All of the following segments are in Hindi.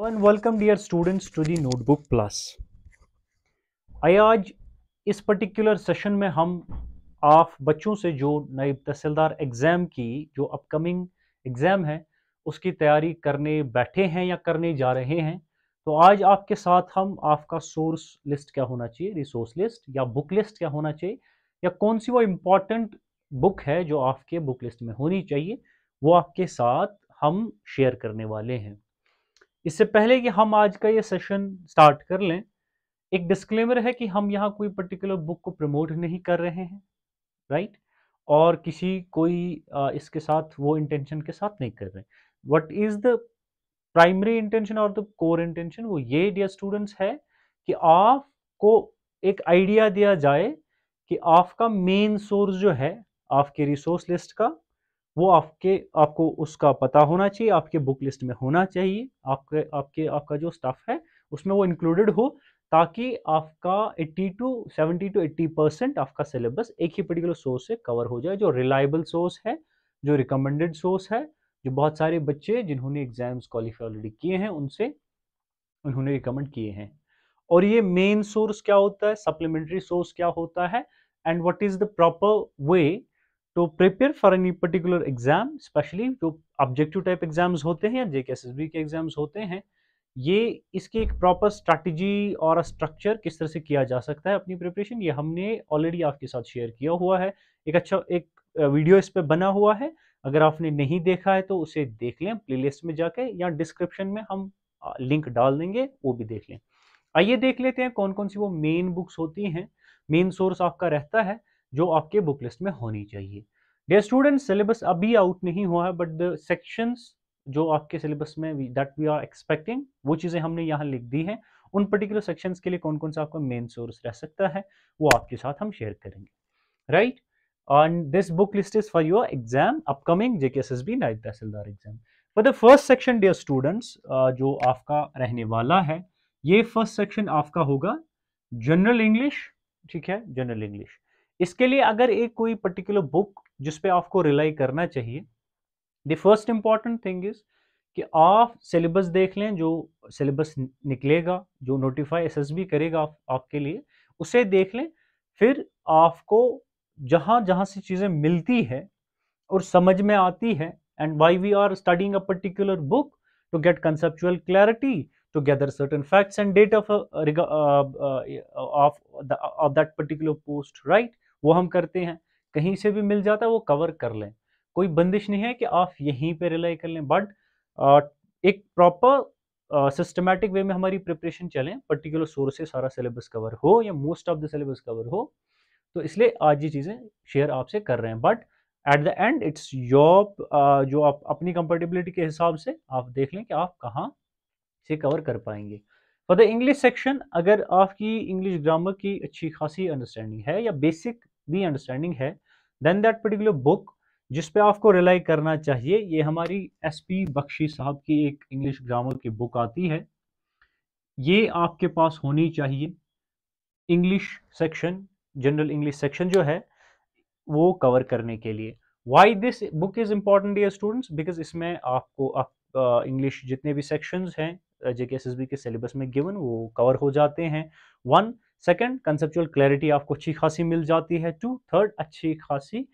And welcome dear students to the Notebook Plus। आज इस पर्टिकुलर सेशन में हम आप बच्चों से जो नायब तहसीलदार एग्ज़ाम की जो अपकमिंग एग्ज़ाम है उसकी तैयारी करने बैठे हैं या करने जा रहे हैं। तो आज आपके साथ हम आपका सोर्स लिस्ट क्या होना चाहिए, रिसोर्स लिस्ट या बुक लिस्ट क्या होना चाहिए, या कौन सी वो इम्पॉर्टेंट बुक है जो आपके बुक लिस्ट में होनी चाहिए, वो आपके साथ हम शेयर करने वाले हैं। इससे पहले कि हम आज का ये सेशन स्टार्ट कर लें, एक डिस्क्लेमर है कि हम यहाँ कोई पर्टिकुलर बुक को प्रमोट नहीं कर रहे हैं, राइट? और किसी कोई इसके साथ वो इंटेंशन के साथ नहीं कर रहे हैं। What is the primary intention और द कोर इंटेंशन, वो ये डियर स्टूडेंट्स है कि आपको एक आइडिया दिया जाए कि आपका मेन सोर्स जो है आपके रिसोर्स लिस्ट का, वो आपको उसका पता होना चाहिए, आपके बुक लिस्ट में होना चाहिए, आपका जो स्टफ है उसमें वो इंक्लूडेड हो, ताकि आपका 80 टू 70 टू 80% आपका सिलेबस एक ही पर्टिकुलर सोर्स से कवर हो जाए, जो रिलायबल सोर्स है, जो रिकमेंडेड सोर्स है, जो बहुत सारे बच्चे जिन्होंने एग्जाम्स क्वालिफाई ऑलरेडी किए हैं उनसे उन्होंने रिकमेंड किए हैं। और ये मेन सोर्स क्या होता है, सप्लीमेंट्री सोर्स क्या होता है, and what is the proper way to prepare for any particular exam, specially जो ऑब्जेक्टिव टाइप एग्जाम्स होते हैं या जेकेएसएसबी के एग्जाम्स होते हैं। ये इसकी एक प्रॉपर स्ट्रैटेजी और स्ट्रक्चर किस तरह से किया जा सकता है अपनी प्रिपरेशन, ये हमने ऑलरेडी आपके साथ शेयर किया हुआ है। एक अच्छा एक वीडियो इस पे बना हुआ है, अगर आपने नहीं देखा है तो उसे देख लें प्लेलिस्ट में जाके, या डिस्क्रिप्शन में हम लिंक डाल देंगे, वो भी देख लें। आइए देख लेते हैं कौन कौन सी वो मेन बुक्स होती हैं, मेन सोर्स आपका रहता है जो आपके बुक लिस्ट में होनी चाहिए। डियर स्टूडेंट, सिलेबस अभी आउट नहीं हुआ है, बट द सेक्शंस जो आपके सिलेबस में दैट वी आर एक्सपेक्टिंग, वो चीज़ें हमने यहाँ लिख दी हैं। उन पर्टिकुलर सेक्शंस के लिए कौन कौन सा आपका मेन सोर्स रह सकता है वो आपके साथ हम शेयर करेंगे, right? And this book list is for your exam, upcoming JKSSB नायब तहसीलदार exam. For the first section dear students, जो आपका रहने वाला है, ये फर्स्ट सेक्शन आपका होगा जनरल इंग्लिश। ठीक है, जनरल इंग्लिश। इसके लिए अगर एक कोई पर्टिकुलर बुक जिस पे आपको रिलाई करना चाहिए, the first important thing is कि आप सिलेबस देख लें, जो सिलेबस निकलेगा, जो नोटिफाई एसएसबी करेगा आपके लिए, उसे देख लें। फिर आपको जहां जहां से चीजें मिलती है और समझ में आती है, and why we are studying a particular book to get conceptual clarity, to gather certain facts and data of that particular post, right? वो हम करते हैं, कहीं से भी मिल जाता है वो कवर कर लें, कोई बंदिश नहीं है कि आप यहीं पे रिलाई कर लें, बट एक प्रॉपर सिस्टमैटिक वे में हमारी प्रिपरेशन चलें, पर्टिकुलर सोर्स से सारा सिलेबस कवर हो या most of the syllabus cover हो। तो इसलिए आज ये चीज़ें शेयर आपसे कर रहे हैं, but at the and it's your, जो आप अपनी कंफर्टेबिलिटी के हिसाब से आप देख लें कि आप कहाँ से कवर कर पाएंगे। फॉर द इंग्लिश सेक्शन, अगर आपकी इंग्लिश ग्रामर की अच्छी खासी अंडरस्टैंडिंग है या बेसिक भी अंडरस्टैंडिंग है, देन दैट पर्टिकुलर बुक जिस पे आपको रिलाई करना चाहिए, ये हमारी एसपी बख्शी साहब की एक इंग्लिश ग्रामर की बुक आती है। ये आपके पास होनी चाहिए। English section, general English section जो है वो कवर करने के लिए। Why this book is important dear students, because इसमें आपको आप इंग्लिश जितने भी सेक्शंस हैं जेकेएसएसबी के सिलेबस में गिवन, वो कवर हो जाते हैं। वन, सेकंड, कंसेप्चुअल क्लैरिटी आपको अच्छी खासी मिल जाती है। टू, थर्ड, अच्छी खासी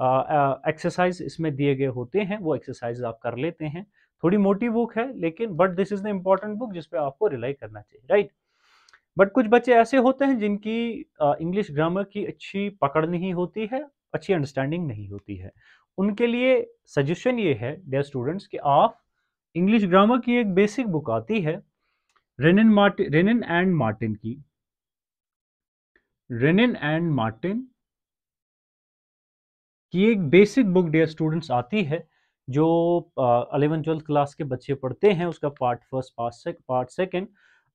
एक्सरसाइज इसमें दिए गए होते हैं, वो एक्सरसाइज आप कर लेते हैं। थोड़ी मोटी बुक है लेकिन but this is the important book जिसपे आपको रिलाई करना चाहिए, राइट? बट कुछ बच्चे ऐसे होते हैं जिनकी इंग्लिश ग्रामर की अच्छी पकड़ नहीं होती है, अच्छी अंडरस्टैंडिंग नहीं होती है। उनके लिए सजेशन ये है डियर स्टूडेंट्स कि आप इंग्लिश ग्रामर की एक बेसिक बुक आती है रेनिन एंड मार्टिन की, रेनिन एंड मार्टिन की एक बेसिक बुक डियर स्टूडेंट्स आती है, जो 11th-12th क्लास के बच्चे पढ़ते हैं। उसका part first, part second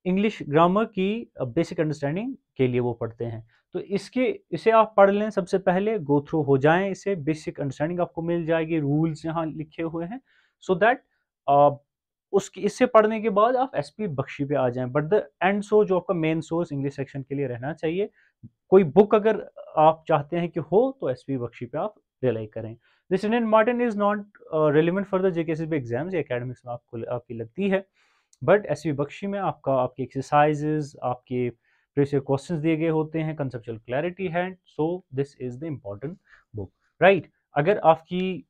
English grammar की बेसिक अंडरस्टैंडिंग के लिए वो पढ़ते हैं। तो इसे आप पढ़ लें, सबसे पहले गो थ्रू हो जाएं, इसे बेसिक अंडरस्टैंडिंग आपको मिल जाएगी, रूल्स यहाँ लिखे हुए हैं, सो दैट उसकी इससे पढ़ने के बाद आप एसपी बख्शी पे आ जाएं। बट द एंड सोर्स जो आपका मेन सोर्स इंग्लिश सेक्शन के लिए रहना चाहिए, कोई बुक अगर आप चाहते हैं कि हो तो एसपी बख्शी पे आप रिलाई करें। This Indian Martin is not relevant for the JKSSB exams, ये एकेडमिक्स में आपको आपकी लगती है। बट एसवी बख्शी में आपका आपके एक्सरसाइजेज, आपके प्रीवियस क्वेश्चंस दिए गए होते हैं, कंसेप्चुअल क्लैरिटी है, so this is the important book, right. अगर आपकी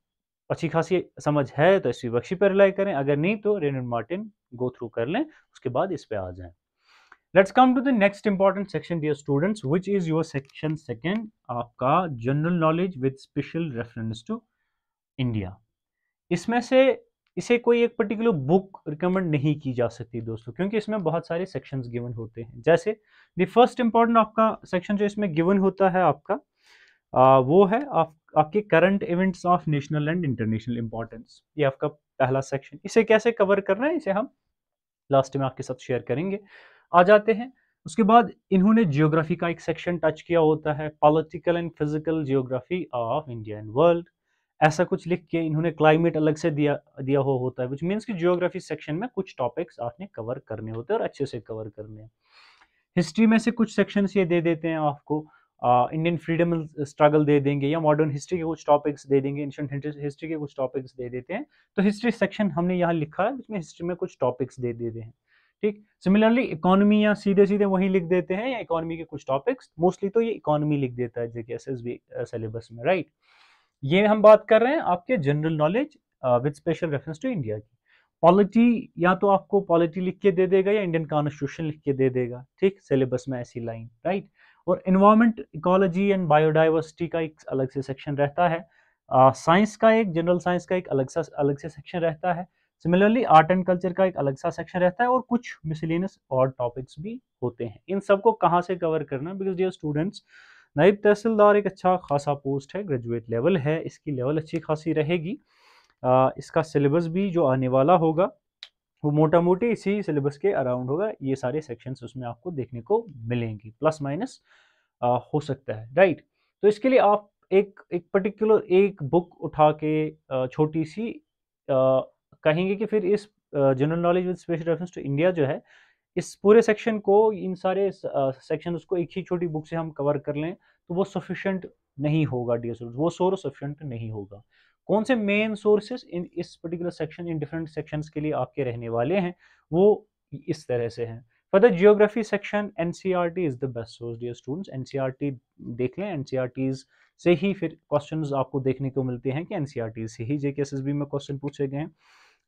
अच्छी खासी समझ है तो एसवी बख्शी पर रिलाई करें, अगर नहीं तो रेनल्ड मार्टिन गो थ्रू कर लें, उसके बाद इस पे आ जाएं। Let's come to the next important section dear students, which is your section second, आपका general knowledge with special reference to India. इसमें से इसे कोई एक पर्टिकुलर बुक रिकमेंड नहीं की जा सकती दोस्तों, क्योंकि इसमें बहुत सारे सेक्शंस गिवन होते हैं। जैसे द फर्स्ट इंपॉर्टेंट आपका सेक्शन जो इसमें गिवन होता है आपका वो है आपके current events of national and international importance. ये आपका पहला सेक्शन। इसे कैसे कवर करना है इसे हम लास्ट में आपके साथ शेयर करेंगे। आ जाते हैं उसके बाद इन्होंने जियोग्राफी का एक सेक्शन टच किया होता है, political and physical geography of India and world, ऐसा कुछ लिख के इन्होंने क्लाइमेट अलग से दिया दिया हो होता है, विच मीन्स कि जियोग्राफी सेक्शन में कुछ टॉपिक्स आपने कवर करने होते हैं और अच्छे से कवर करने हैं। हिस्ट्री में से कुछ सेक्शंस ये दे देते हैं आपको, इंडियन फ्रीडम स्ट्रगल दे देंगे या मॉडर्न हिस्ट्री के कुछ टॉपिक्स दे देंगे, एंशिएंट हिस्ट्री के कुछ टॉपिक्स दे देते हैं। तो हिस्ट्री सेक्शन हमने यहाँ लिखा है, इसमें हिस्ट्री में कुछ टॉपिक्स दे देते हैं, ठीक। सिमिलरली इकोनॉमी या सीधे सीधे वही लिख देते हैं, या इकोनॉमी के कुछ टॉपिक्स, मोस्टली तो ये इकोनॉमी लिख देता है जेके एसएसबी सिलेबस में, राइट। ये हम बात कर रहे हैं आपके general knowledge with special reference to India की। पॉलिटी या तो आपको पॉलिटी लिख के दे देगा या इंडियन कॉन्स्टिट्यूशन लिख के दे देगा, ठीक, सिलेबस में ऐसी लाइन, राइट। और एनवायरमेंट, इकोलॉजी एंड बायोडाइवर्सिटी का एक अलग से सेक्शन रहता है। साइंस का एक, जनरल साइंस का एक अलग से सेक्शन रहता है। सिमिलरली आर्ट एंड कल्चर का एक अलग सा सेक्शन रहता है, और कुछ मिसलेनियस और टॉपिक्स भी होते हैं। इन सबको कहाँ से कवर करना, बिकॉज डियर स्टूडेंट्स नायब तहसीलदार एक अच्छा खासा पोस्ट है, ग्रेजुएट लेवल है, इसकी लेवल अच्छी खासी रहेगी। इसका सिलेबस भी जो आने वाला होगा वो मोटा मोटी इसी सिलेबस के अराउंड होगा। ये सारे सेक्शंस उसमें आपको देखने को मिलेंगी, प्लस माइनस हो सकता है, राइट। तो इसके लिए आप एक एक पर्टिकुलर एक बुक उठा के छोटी सी कहेंगे कि फिर इस general knowledge with special reference to India जो है, इस पूरे सेक्शन को, इन सारे सेक्शन उसको एक ही छोटी बुक से हम कवर कर लें तो वो सफिशिएंट नहीं होगा डियर स्टूडेंट्स, वो सोर्स सफिशिएंट नहीं होगा। कौन से मेन सोर्सेस इन इस particular section, in different sections के लिए आपके रहने वाले हैं, वो इस तरह से हैं। For the geography section NCERT is the best source dear students. NCERT देख लें, एनसीईआरटी से ही फिर क्वेश्चंस आपको देखने को मिलते हैं कि एनसीईआरटी से ही जेकेएसएसबी में क्वेश्चन पूछे गए हैं।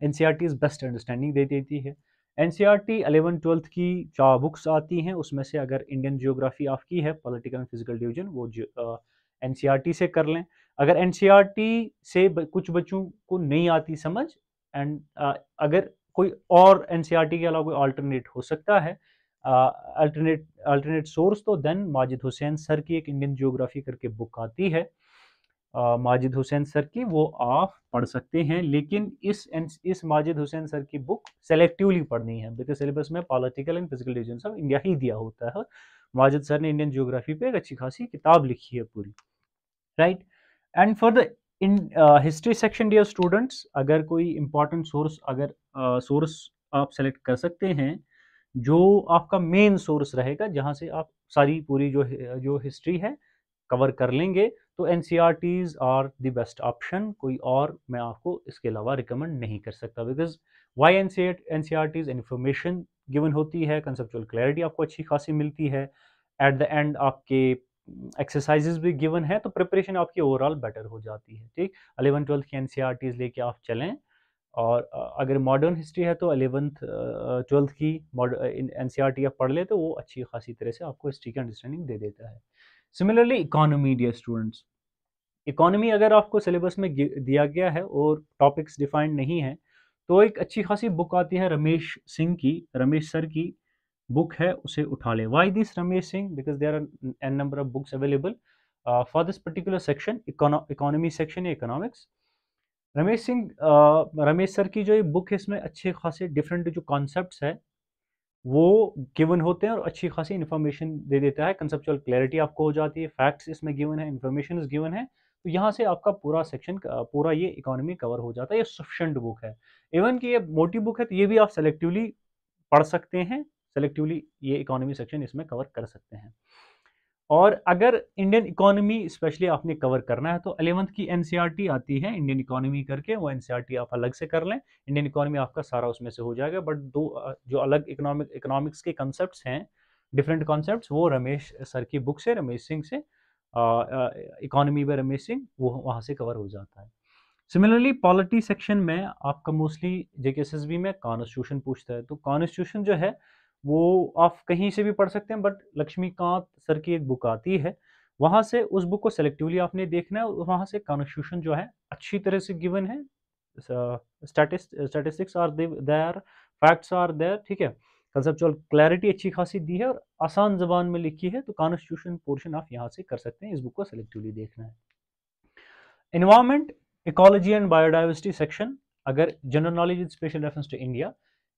एनसीईआरटी बेस्ट अंडरस्टैंडिंग दे देती है। एनसीईआरटी 11th-12th की 4 बुक्स आती हैं, उसमें से अगर इंडियन जियोग्राफी आपकी है पॉलिटिकल एंड फिजिकल डिवीजन, वो एनसीईआरटी से कर लें। अगर एनसीईआरटी से कुछ बच्चों को नहीं आती समझ, एंड अगर कोई और एनसीईआरटी के अलावा कोई अल्टरनेट हो सकता है, अल्टरनेट सोर्स, तो देन माजिद हुसैन सर की एक इंडियन जियोग्राफी करके बुक आती है, माजिद हुसैन सर की, वो आप पढ़ सकते हैं। लेकिन इस माजिद हुसैन सर की बुक सेलेक्टिवली पढ़नी है, बिकॉज सिलेबस में political and physical division of India ही दिया होता है। माजिद सर ने इंडियन जियोग्राफी पे एक अच्छी खासी किताब लिखी है पूरी, right. And for the in history section dear students, अगर कोई इंपॉर्टेंट सोर्स, अगर सोर्स आप सेलेक्ट कर सकते हैं जो आपका मेन सोर्स रहेगा, जहाँ से आप सारी पूरी जो हिस्ट्री है कवर कर लेंगे, तो NCERTs are the best option. कोई और मैं आपको इसके अलावा रिकमेंड नहीं कर सकता, because why NCERTs information given होती है, कंसेप्चुअल क्लैरिटी आपको अच्छी खासी मिलती है, एट द एंड आपके एक्सरसाइजेज भी गिवन है, तो प्रिपरेशन आपकी ओवरऑल बेटर हो जाती है, ठीक। 11th-12th की एनसीईआरटीज लेके आप चलें, और अगर मॉडर्न हिस्ट्री है तो 11th-12th की एनसीईआरटी आप पढ़ ले, तो वो अच्छी खासी तरह से आपको हिस्ट्री की अंडरस्टैंडिंग दे देता है। Similarly economy dear students, economy अगर आपको सिलेबस में दिया गया है और टॉपिक्स डिफाइंड नहीं है, तो एक अच्छी खासी बुक आती है रमेश सिंह की, रमेश सर की बुक है, उसे उठा ले। Why this Ramesh Singh, because there are an number of books available for this particular section, economy section या इकोनॉमिक्स। रमेश सर की जो ये बुक है, इसमें अच्छे खासे डिफरेंट जो कॉन्सेप्ट्स है वो गिवन होते हैं, और अच्छी खासी इन्फॉर्मेशन दे देता है, कंसेप्चुअल क्लैरिटी आपको हो जाती है, फैक्ट्स इसमें गिवन है, इन्फॉर्मेशन गिवन है, तो यहाँ से आपका पूरा सेक्शन, पूरा ये इकोनॉमी कवर हो जाता है। ये सफिशिएंट बुक है। इवन कि ये मोटी बुक है, तो ये भी आप सेलेक्टिवली पढ़ सकते हैं, सेलेक्टिवली ये इकोनॉमी सेक्शन इसमें कवर कर सकते हैं। और अगर इंडियन इकोनॉमी स्पेशली आपने कवर करना है तो 11th की एनसीईआरटी आती है इंडियन इकोनॉमी करके, वो एनसीईआरटी आप अलग से कर लें, इंडियन इकोनॉमी आपका सारा उसमें से हो जाएगा। बट दो जो अलग इकोनॉमिक्स के कंसेप्ट हैं, डिफरेंट कॉन्सेप्ट्स, वो रमेश सर की बुक से, रमेश सिंह से, इकोनॉमी बाय रमेश सिंह, वो वहाँ से कवर हो जाता है। सिमिलरली पॉलिटी सेक्शन में आपका मोस्टली जेकेएसएसबी में कॉन्स्टिट्यूशन पूछता है, तो कॉन्स्टिट्यूशन जो है वो आप कहीं से भी पढ़ सकते हैं, बट लक्ष्मीकांत सर की एक बुक आती है, वहाँ से उस बुक को सेलेक्टिवली आपने देखना है, और वहाँ से कॉन्स्टिट्यूशन जो है अच्छी तरह से गिवन है, statistics are there, facts are there, ठीक है, कंसेप्चुअल क्लैरिटी अच्छी खासी दी है और आसान जबान में लिखी है, तो कॉन्स्टिट्यूशन पोर्शन आप यहाँ से कर सकते हैं, इस बुक को सेलेक्टिवली देखना है। Environment, ecology and biodiversity section, अगर general knowledge with special reference to India,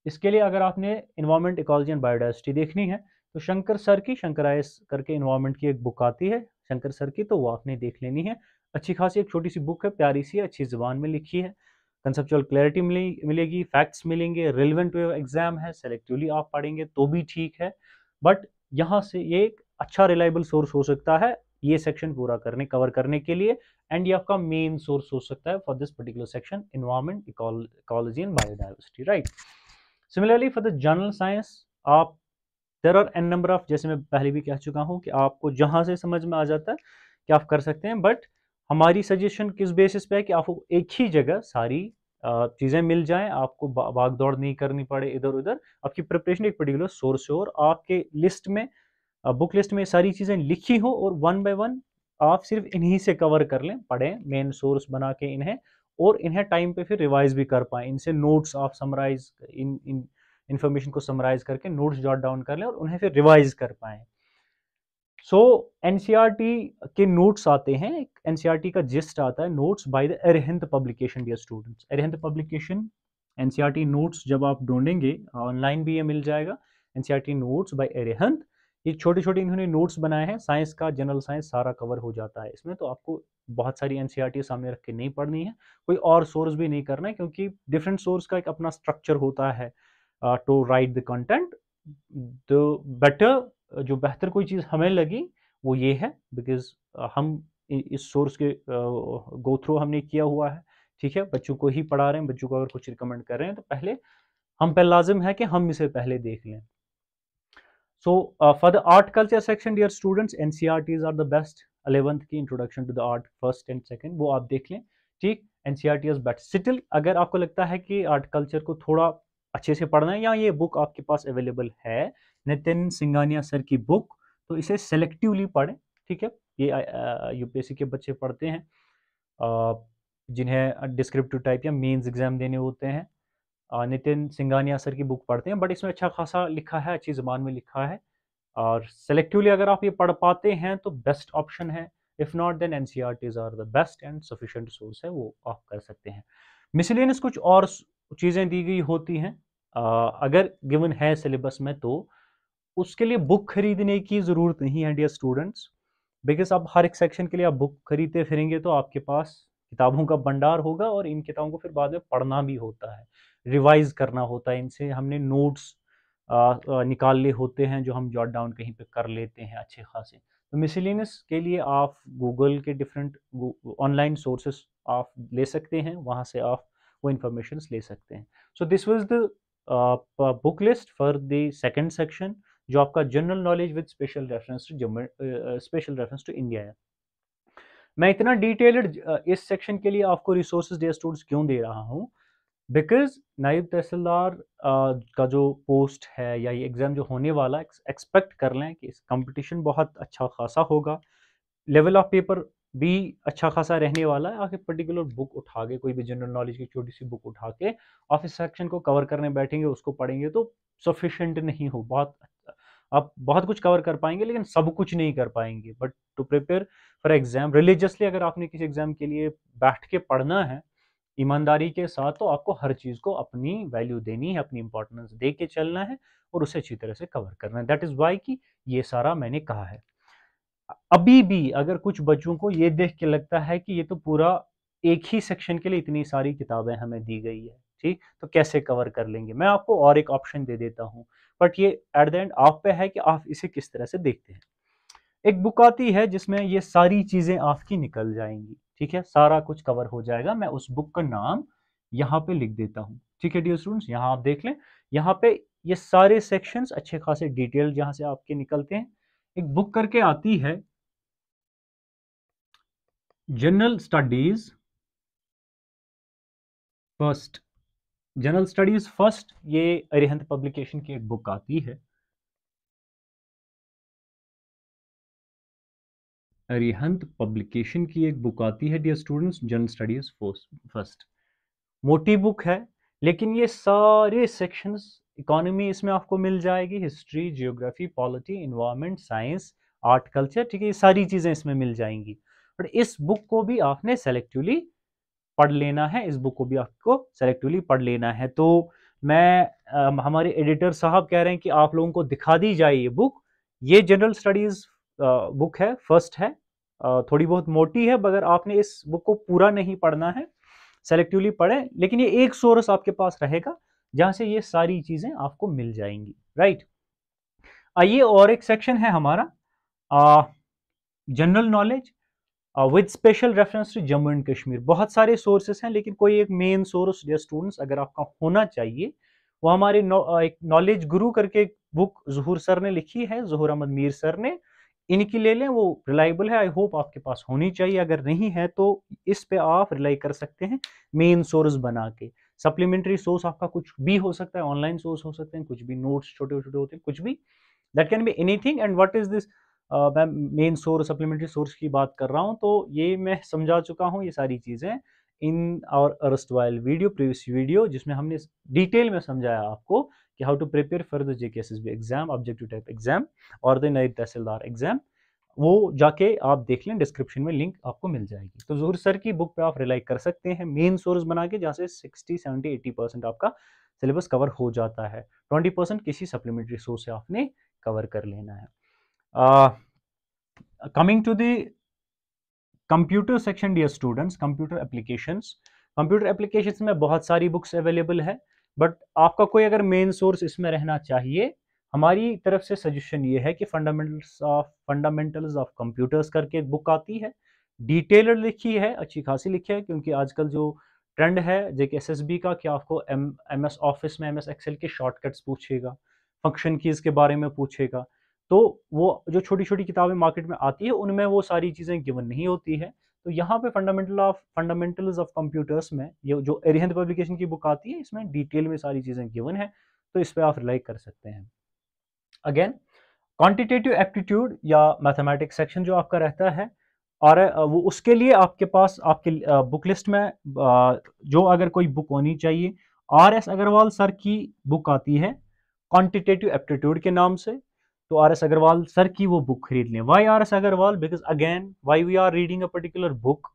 इसके लिए अगर आपने एनवायरमेंट, इकोलॉजी एंड बायोडाइवर्सिटी देखनी है तो शंकर सर की, शंकर आईएएस करके एनवायरमेंट की एक बुक आती है शंकर सर की, तो वो आपने देख लेनी है, अच्छी खासी एक छोटी सी बुक है, प्यारी सी, अच्छी जुबान में लिखी है, कंसेप्चुअल क्लैरिटी मिलेगी, फैक्ट्स मिलेंगे, रिलेवेंट टू एग्जाम है, सेलेक्टिवली आप पढ़ेंगे तो भी ठीक है, बट यहाँ से ये एक अच्छा रिलायबल सोर्स हो सकता है ये सेक्शन पूरा करने, कवर करने के लिए, एंड ये आपका मेन सोर्स हो सकता है for this particular section, environment, ecology and biodiversity, right. Similarly for the general science, आप there are an number of, जैसे मैं पहले भी कह चुका हूँ कि आपको जहाँ से समझ में आ जाता है कि आप कर सकते हैं, बट हमारी सजेशन किस बेसिस पे है कि आपको एक ही जगह सारी चीज़ें मिल जाएं, आपको भाग दौड़ नहीं करनी पड़े इधर उधर, आपकी प्रिपरेशन एक पर्टिकुलर सोर्स से, और आपके लिस्ट में, बुक लिस्ट में सारी चीज़ें लिखी हो, और वन बाय वन आप सिर्फ इन्हीं से कवर कर लें, पढ़ें मेन सोर्स बना के इन्हें, और इन्हें टाइम पे फिर रिवाइज भी कर पाएँ, इनसे नोट्स आप समराइज, इन इन्फॉर्मेशन को समराइज करके नोट्स जॉट डाउन कर लें और उन्हें फिर रिवाइज कर पाएँ। सो एनसीईआरटी के नोट्स आते हैं, एनसीईआरटी का जिस्ट आता है, notes by the Arihant publication, dear students, Arihant publication NCERT notes जब आप ढूंढेंगे ऑनलाइन भी ये मिल जाएगा, एनसीईआरटी नोट्स बाय अरिहंत, ये छोटे छोटे इन्होंने नोट्स बनाए हैं, साइंस का, जनरल साइंस सारा कवर हो जाता है इसमें, तो आपको बहुत सारी एनसीईआरटी सामने रख के नहीं पढ़नी है, कोई और सोर्स भी नहीं करना है, क्योंकि डिफरेंट सोर्स का एक अपना स्ट्रक्चर होता है to write the content, the better, जो बेहतर कोई चीज़ हमें लगी वो ये है, बिकॉज हम इस सोर्स के गो थ्रू हमने किया हुआ है, ठीक है, बच्चों को ही पढ़ा रहे हैं, बच्चों को अगर कुछ रिकमेंड कर रहे हैं तो पहले हम पे लाजिम है कि हम इसे पहले देख लें। So for the art culture section, dear students, NCERTs are the best, 11th की introduction to the art first and second, वो आप देख लें, ठीक, एनसीईआरटी इज बेस्ट। स्टिल अगर आपको लगता है कि आर्ट कल्चर को थोड़ा अच्छे से पढ़ना है, या ये बुक आपके पास अवेलेबल है, नितिन सिंघानिया सर की बुक, तो इसे सेलेक्टिवली पढ़ें, ठीक है, ये यूपीएससी के बच्चे पढ़ते हैं, जिन्हें डिस्क्रिप्टिव टाइप या मेंस एग्जाम देने होते हैं, नितिन सिंघानिया सर की बुक पढ़ते हैं, बट इसमें अच्छा खासा लिखा है, अच्छी ज़बान में लिखा है, और सेलेक्टिवली अगर आप ये पढ़ पाते हैं तो बेस्ट ऑप्शन है, if not then NCERTs are the best and sufficient source है, वो आप कर सकते हैं। मिसलेनियस कुछ और चीज़ें दी गई होती हैं, अगर गिवन है सिलेबस में तो उसके लिए बुक खरीदने की ज़रूरत नहीं है, डियर स्टूडेंट्स, बिकॉज आप हर एक सेक्शन के लिए आप बुक खरीदते फिरेंगे तो आपके पास किताबों का भंडार होगा, और इन किताबों को फिर बाद में पढ़ना भी होता है, रिवाइज करना होता है, इनसे हमने नोट्स निकालने होते हैं जो हम जॉट डाउन कहीं पे कर लेते हैं अच्छे खासे। तो मिसलेनियस के लिए आप गूगल के डिफरेंट ऑनलाइन सोर्सेस आप ले सकते हैं, वहाँ से आप वो इंफॉर्मेशन ले सकते हैं। So this was the book list for the second section, जो आपका general knowledge with special reference to India है। मैं इतना डिटेल्ड इस सेक्शन के लिए आपको रिसोर्सेज डियर स्टूडेंट्स क्यों दे रहा हूँ, बिकॉज नायब तहसीलदार का जो पोस्ट है या ये एग्ज़ाम जो होने वाला है, एक्सपेक्ट कर लें कि इस कंपटीशन बहुत अच्छा खासा होगा, लेवल ऑफ पेपर भी अच्छा खासा रहने वाला है। आप एक पर्टिकुलर बुक उठा के, कोई भी जनरल नॉलेज की छोटी सी बुक उठा के आप इस सेक्शन को कवर करने बैठेंगे, उसको पढ़ेंगे तो सफिशेंट नहीं हो, बहुत आप बहुत कुछ कवर कर पाएंगे लेकिन सब कुछ नहीं कर पाएंगे, but to prepare for exam religiously, अगर आपने किसी एग्जाम के लिए बैठ के पढ़ना है ईमानदारी के साथ, तो आपको हर चीज़ को अपनी वैल्यू देनी है, अपनी इंपॉर्टेंस दे के चलना है और उसे अच्छी तरह से कवर करना है। दैट इज़ वाई कि ये सारा मैंने कहा है। अभी भी अगर कुछ बच्चों को ये देख के लगता है कि ये तो पूरा एक ही सेक्शन के लिए इतनी सारी किताबें हमें दी गई है, ठीक, तो कैसे कवर कर लेंगे, मैं आपको और एक ऑप्शन दे देता हूँ, बट ये एट द एंड आप पे है कि आप इसे किस तरह से देखते हैं। एक बुक आती है जिसमें ये सारी चीजें आपकी निकल जाएंगी, ठीक है, सारा कुछ कवर हो जाएगा। मैं उस बुक का नाम यहाँ पे लिख देता हूँ, ठीक है डियर स्टूडेंट्स, यहाँ आप देख लें, यहाँ पे ये सारे सेक्शंस अच्छे खासे डिटेल जहां से आपके निकलते हैं। एक बुक करके आती है general studies first, general studies first, ये अरिहंत पब्लिकेशन की एक बुक आती है, अरिहंत पब्लिकेशन की एक बुक आती है dear students, general studies first. मोटी बुक है, लेकिन ये सारे सेक्शंस, इकोनॉमी इसमें आपको मिल जाएगी, history, geography, polity, environment, science, art, culture, ठीक है, ये सारी चीज़ें इसमें मिल जाएंगी। बट इस बुक को भी आपने सेलेक्टिवली पढ़ लेना है, इस बुक को भी आपको सेलेक्टिवली पढ़ लेना है। तो मैं हमारे एडिटर साहब कह रहे हैं कि आप लोगों को दिखा दी जाए ये बुक। ये जनरल स्टडीज़ बुक है, फर्स्ट है, थोड़ी बहुत मोटी है, मगर आपने इस बुक को पूरा नहीं पढ़ना है, सेलेक्टिवली पढ़ें, लेकिन ये एक सोर्स आपके पास रहेगा जहां से ये सारी चीजें आपको मिल जाएंगी, राइट। आइए, और एक सेक्शन है हमारा general knowledge with special reference to Jammu and Kashmir. बहुत सारे सोर्सेस हैं, लेकिन कोई एक मेन सोर्स डियर स्टूडेंट्स अगर आपका होना चाहिए, वो हमारे एक नॉलेज गुरु करके एक बुक जहूर सर ने लिखी है, जहूर अहमद मीर सर ने, इनकी ले लें, वो रिलायबल है, आई होप आपके पास होनी चाहिए। अगर नहीं है तो इस पे आप रिलाई कर सकते हैं मेन सोर्स बना के। सप्लीमेंट्री सोर्स आपका कुछ भी हो सकता है, ऑनलाइन सोर्स हो सकते हैं, कुछ भी नोट्स छोटे छोटे होते हैं, कुछ भी, that can be anything. And what is this, मैं मेन सोर्स सप्लीमेंट्री सोर्स की बात कर रहा हूँ, तो ये मैं समझा चुका हूँ ये सारी चीज़ें इन और अर्स्टवाइल वीडियो, प्रीवियस वीडियो, जिसमें हमने डिटेल में समझाया आपको कि how to prepare for the JKSSB exam, objective type exam और द नायब तहसीलदार एग्जाम। वो जाके आप देख लें, डिस्क्रिप्शन में लिंक आपको मिल जाएगी। तो जहूर सर की बुक पे आप रिलाई कर सकते हैं मेन सोर्स बना के, जहाँ से 60-70-80% आपका सिलेबस कवर हो जाता है, 20% किसी सप्लीमेंट्री सोर्स से आपने कवर कर लेना है। Coming to the computer section dear students, computer applications, computer applications में बहुत सारी बुक्स अवेलेबल है, बट आपका कोई अगर मेन सोर्स इसमें रहना चाहिए, हमारी तरफ से सजेशन ये है कि फंडामेंटल्स ऑफ कंप्यूटर्स करके एक बुक आती है, डिटेलर लिखी है, अच्छी खासी लिखी है, क्योंकि आजकल जो ट्रेंड है जेकेएसएसबी का कि आपको एमएस ऑफिस में एमएस एक्सेल के शॉर्टकट्स पूछेगा, फंक्शन कीज के बारे में पूछेगा, तो वो जो छोटी छोटी किताबें मार्केट में आती है उनमें वो सारी चीज़ें गिवन नहीं होती है। तो यहाँ पे फंडामेंटल्स ऑफ कंप्यूटर्स में ये जो अरिहंत पब्लिकेशन की बुक आती है, इसमें डिटेल में सारी चीज़ें गिवन है, तो इस पर आप रिलाई कर सकते हैं। अगेन, क्वांटिटेटिव एप्टीट्यूड या मैथमेटिक्स सेक्शन जो आपका रहता है, और वो उसके लिए आपके पास आपके बुक लिस्ट में जो अगर कोई बुक होनी चाहिए, RS अग्रवाल सर की बुक आती है क्वांटिटेटिव एप्टीट्यूड के नाम से, तो RS अग्रवाल सर की वो बुक खरीद लें। Why RS Agarwal? Because again why we are reading a particular book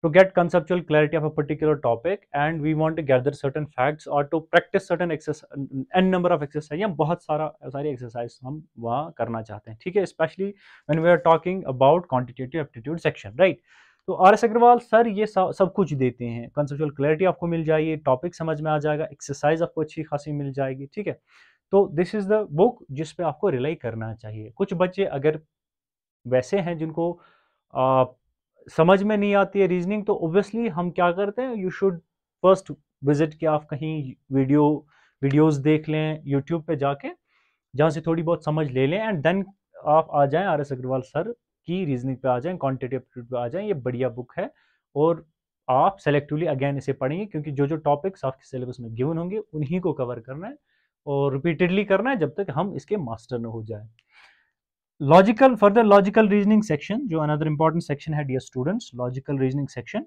to get conceptual clarity of a particular topic and we want to gather certain facts or to practice certain exercise, n number of exercise, या बहुत सारी exercise हम वहाँ करना चाहते हैं, ठीक है, especially when we are talking about quantitative aptitude section, right। तो RS अग्रवाल सर ये सब कुछ देते हैं, कंसेप्चुअल क्लैरिटी आपको मिल जाएगी, टॉपिक समझ में आ जाएगा, एक्सरसाइज आपको अच्छी खासी मिल जाएगी, ठीक है। तो दिस इज द बुक जिस पे आपको रिलाई करना चाहिए। कुछ बच्चे अगर वैसे हैं जिनको समझ में नहीं आती है रीजनिंग, तो ऑब्वियसली हम क्या करते हैं, यू शुड फर्स्ट विजिट के आप कहीं वीडियोस देख लें यूट्यूब पे जाके, जहाँ से थोड़ी बहुत समझ ले लें, एंड देन आप आ जाएं RS अग्रवाल सर की रीजनिंग पे आ जाएं, क्वांटिटेटिव एप्टीट्यूड पे आ जाएं। ये बढ़िया बुक है और आप सेलेक्टिवली अगेन इसे पढ़ेंगे, क्योंकि जो जो टॉपिक्स आपके सिलेबस में गिवन होंगे उन्हीं को कवर करना है और रिपीटेडली करना है जब तक हम इसके मास्टर न हो जाए। Logical, further logical reasoning section जो अनदर इंपॉर्टेंट सेक्शन है dear students, logical reasoning section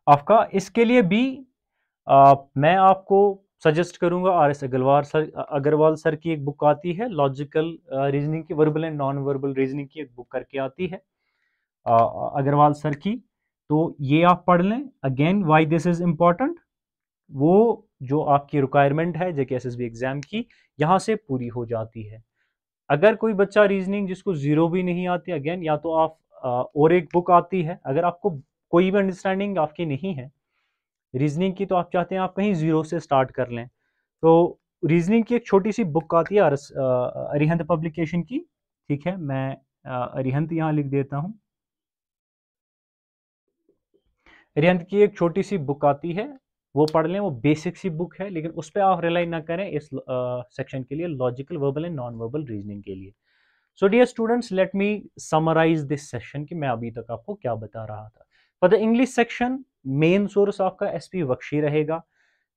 आपका, इसके लिए भी मैं आपको सजेस्ट करूंगा RS अग्रवाल सर की एक बुक आती है लॉजिकल रीजनिंग की, verbal and non verbal reasoning की एक बुक करके आती है अग्रवाल सर की, तो ये आप पढ़ लें। Again why this is important, वो जो आपकी रिक्वायरमेंट है जेकेएसएसबी एग्जाम की, यहाँ से पूरी हो जाती है। अगर कोई बच्चा रीजनिंग जिसको जीरो भी नहीं आती, अगेन या तो आप और एक बुक आती है, अगर आपको कोई भी अंडरस्टैंडिंग आपकी नहीं है रीजनिंग की, तो आप चाहते हैं आप कहीं जीरो से स्टार्ट कर लें, तो रीजनिंग की एक छोटी सी बुक आती है अरिहंत पब्लिकेशन की, ठीक है, मैं अरिहंत यहाँ लिख देता हूँ। अरिहंत की एक छोटी सी बुक आती है, वो पढ़ लें, वो बेसिक सी बुक है, लेकिन उस पर आप रिलाई ना करें इस सेक्शन के लिए, logical verbal and non verbal reasoning के लिए। So dear students, let me summarize this session कि मैं अभी तक आपको क्या बता रहा था। For the English section main source आपका एसपी बख्शी रहेगा।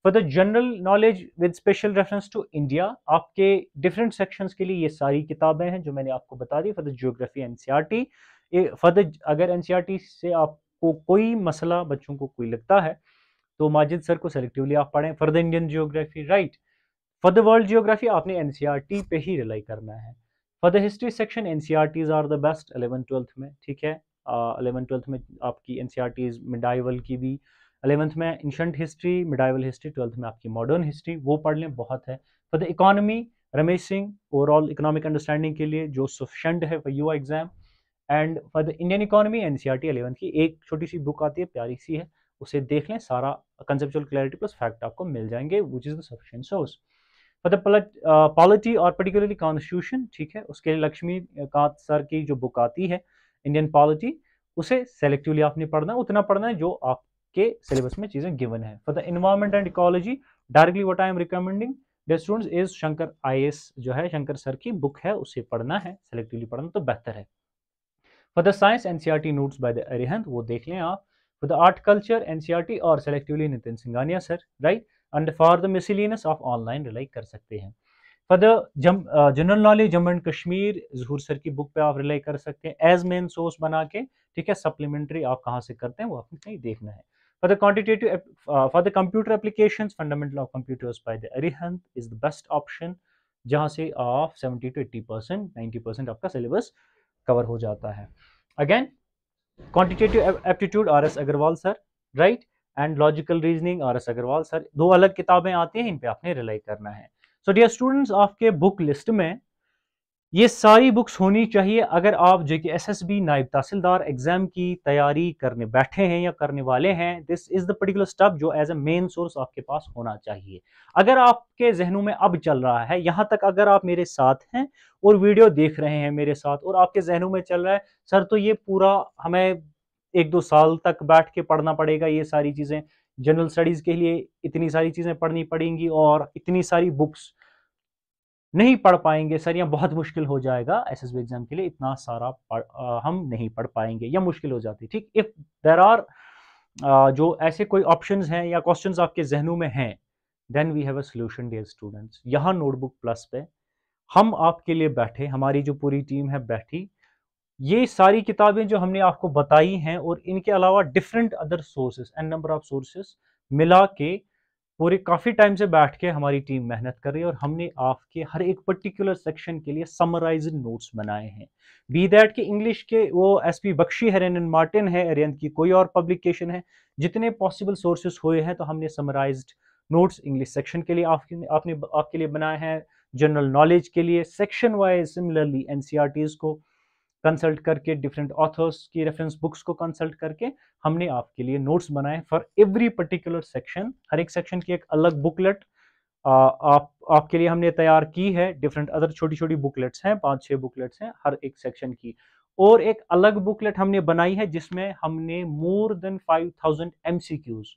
For the general knowledge with special reference to India, आपके डिफरेंट सेक्शंस के लिए ये सारी किताबें हैं जो मैंने आपको बता दी। For the geography NCERT, for the अगर एनसीईआरटी से आपको कोई मसला बच्चों को कोई लगता है तो माजिद सर को सेलेक्टिवली आप पढ़ें। For the Indian geography, right. For the world geography आपने एनसीईआरटी पे ही रिलाई करना है। For the history section NCERTs are the best 11th-12th में, ठीक है। 11th-12th में आपकी एनसीईआरटीज मिडाइवल की भी, 11th में ancient history, medieval history, 12th में आपकी मॉडर्न हिस्ट्री, वो पढ़ लें, बहुत है। For the economy Ramesh Singh, overall economic understanding के लिए जो सफिशेंट है for your exam. And for the Indian economy NCERT 11th की एक छोटी सी बुक आती है, प्यारी सी है, उसे देख लें, सारा कंसेप्चुअल क्लैरिटी प्लस फैक्ट आपको मिल जाएंगे, which is the sufficient source. For the polity और पर्टिकुलरली कॉन्स्टिट्यूशन, ठीक है, उसके लिए लक्ष्मीकांत सर की जो बुक आती है इंडियन पॉलिटी, उसे सेलेक्टिवली आपने पढ़ना है, उतना पढ़ना है जो आपके सिलेबस में चीजें गिवन है। For the environment and ecology, directly what I am recommending the students is Shankar IAS, जो है शंकर सर की बुक है, उसे पढ़ना है, सेलेक्टिवली पढ़ना तो बेहतर है। For the science NCERT notes by the Arihant, वो देख लें आप। For the art culture NCERT और selectively Nitin Singhania sir, right. And for the miscellaneous of online rely कर सकते हैं। For the general knowledge Jammu and Kashmir, Jahoor sir की बुक पे आप रिलाई कर सकते हैं एज मेन सोर्स बना के, ठीक है। सप्लीमेंट्री आप कहाँ से करते हैं वो आपने कहीं देखना है। For the quantitative, for the computer applications, fundamental of computers bye the Arihant is the best option, जहाँ से आप 70 to 80%, 90% आपका सिलेबस कवर हो जाता है। Again quantitative aptitude R S Agarwal sir, right. And logical reasoning R S Agarwal sir, दो अलग किताबें आती हैं, इन पे आपने रिलाई करना है। सो डियर स्टूडेंट्स, आपके बुक लिस्ट में ये सारी बुक्स होनी चाहिए अगर आप जेकेएसएसबी नायब तहसीलदार एग्जाम की तैयारी करने बैठे हैं या करने वाले हैं। This is the particular stuff जो एज ए मेन सोर्स आपके पास होना चाहिए। अगर आपके जहनों में अब चल रहा है, यहां तक अगर आप मेरे साथ हैं और वीडियो देख रहे हैं मेरे साथ, और आपके जहनों में चल रहा है सर तो ये पूरा हमें 1-2 साल तक बैठ के पढ़ना पड़ेगा, ये सारी चीजें जनरल स्टडीज के लिए इतनी सारी चीजें पढ़नी पड़ेंगी और इतनी सारी बुक्स नहीं पढ़ पाएंगे सर, या बहुत मुश्किल हो जाएगा एसएसबी एग्जाम के लिए, इतना सारा हम नहीं पढ़ पाएंगे या मुश्किल हो जाती है, ठीक। इफ देर आर जो ऐसे कोई ऑप्शंस हैं या क्वेश्चंस आपके जहनों में हैं, then we have a solution dear students. यहाँ नोटबुक प्लस पे हम आपके लिए बैठे, हमारी जो पूरी टीम है बैठी, ये सारी किताबें जो हमने आपको बताई हैं और इनके अलावा different other sources and number of sources मिला के पूरे काफ़ी टाइम से बैठ के हमारी टीम मेहनत कर रही है और हमने आपके हर एक पर्टिकुलर सेक्शन के लिए समराइज्ड नोट्स बनाए हैं। बी दैट कि इंग्लिश के वो एसपी बख्शी है, रेनन मार्टिन है, अरिहंत की कोई और पब्लिकेशन है, जितने पॉसिबल सोर्सेस हुए हैं तो हमने समराइज्ड नोट्स इंग्लिश सेक्शन के लिए आपके लिए बनाए हैं। जनरल नॉलेज के लिए सेक्शन वाइज सिमिलरली एनसीईआरटीज को कंसल्ट करके, डिफरेंट ऑथर्स की रेफरेंस बुक्स को कंसल्ट करके हमने आपके लिए नोट्स बनाए फॉर एवरी पर्टिकुलर सेक्शन। हर एक सेक्शन की एक अलग बुकलेट आपके लिए हमने तैयार की है। डिफरेंट अदर छोटी छोटी बुकलेट्स हैं, 5-6 बुकलेट्स हैं हर एक सेक्शन की, और एक अलग बुकलेट हमने बनाई है जिसमें हमने मोर देन 5000 एमसीक्यूज,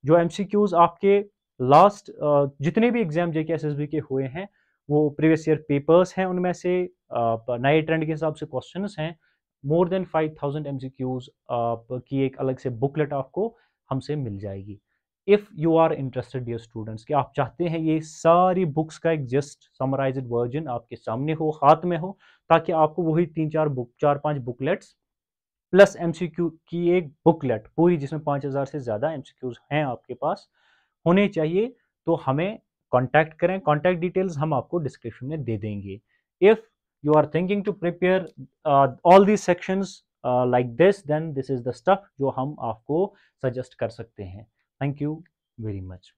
जो एमसीक्यूज आपके लास्ट जितने भी एग्जाम जेकेएसएसबी के हुए हैं, वो प्रीवियस ईयर पेपर्स हैं, उनमें से नए ट्रेंड के हिसाब से क्वेश्चंस हैं। मोर देन 5000 एमसीक्यूज की एक अलग से बुकलेट आपको हमसे मिल जाएगी। If you are interested dear students, कि आप चाहते हैं ये सारी बुक्स का एक जस्ट समराइज्ड वर्जन आपके सामने हो, हाथ में हो, ताकि आपको वही 4-5 बुकलेट्स प्लस एमसीक्यू की एक बुकलेट पूरी, जिसमें 5000 से ज़्यादा एमसीक्यूज हैं आपके पास होने चाहिए, तो हमें कांटेक्ट करें। कांटेक्ट डिटेल्स हम आपको डिस्क्रिप्शन में दे देंगे। If you are thinking to prepare all these sections like this, then this is the stuff जो हम आपको सजेस्ट कर सकते हैं। Thank you very much.